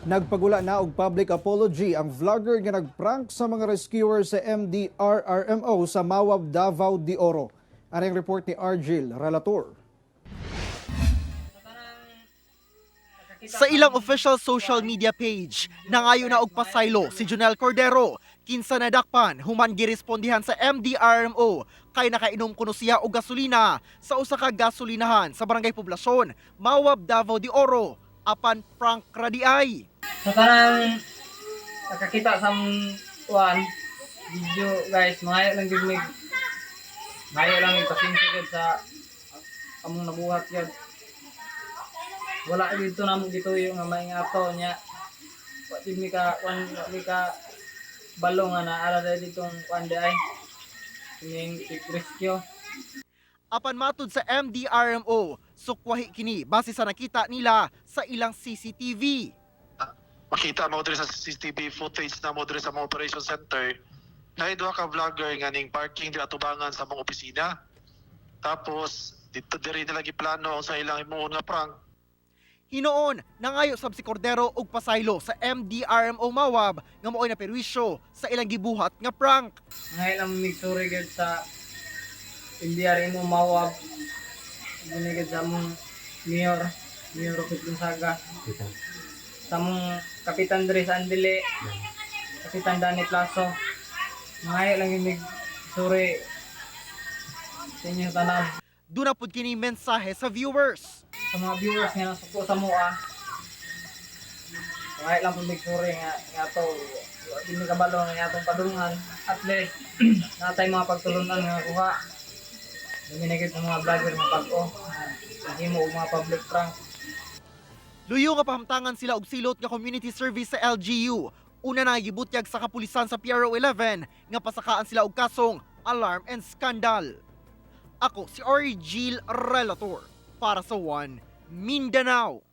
Nagpagula na og public apology ang vlogger nga nagprank sa mga rescuer sa MDRRMO sa Mawab, Davao de Oro. Ano yung report ni Argil Relator? Sa ilang official social media page, nangayo na og pasaylo si Jonel Cordero. Kinsa nadakpan, human girespondihan sa MDRMO kay nakainom kuno siya og gasolina sa usa ka gasolinahan sa Barangay Poblasyon, Mawab, Davao de Oro. Apan prank radiay. Sa tanang nakakita sa video guys, mayo lang gid mayo lang yung pasensya sa among nabuhat yun. Wala dito namo dito yung may ngato nya. Wa mi ka balong na ala dito kuan ay ning rescue. Apan matud sa MDRMO, sukwahi kini base sa nakita nila sa ilang CCTV. Makita mo diri sa CCTV footage na mo diri sa mga operation center na duha ka vlogger nga ning parking di atubangan sa mga opisina. Tapos dito diri nila giplano sa ilang himuon nga prank. Hinoon, nangayo sab si Cordero og pasaylo sa MDRMO Mawab nga mo'y naperwisyo sa ilang gibuhat nga prank. Ngayon lang migsuri gid sa MDRMO Mawab. Ginigid sa mong Mayor Roque Gonzaga. Sa mong Kapitan Dres Andile, Kapitan Danny Plaso. Ngayon lang yung migsuri sa inyong tanan. Doon na pud kini mensahe sa viewers. Sa mga viewers nga nasuko sa mua. Ngayon lang po migsuri nga to. Di mi kabalo nga atong padulungan. At least, natay mga pagtulungan nga kuha. Duminigit sa mga vlogger ng pag-o. Hindi mo mga public prank. Luyo nga pahamtangan sila og silot nga community service sa LGU. Una na gibutyag sa kapulisan sa PRO 11 nga pasakaan sila og kasong alarm and scandal. Ako si Argil Relator para sa One Mindanao.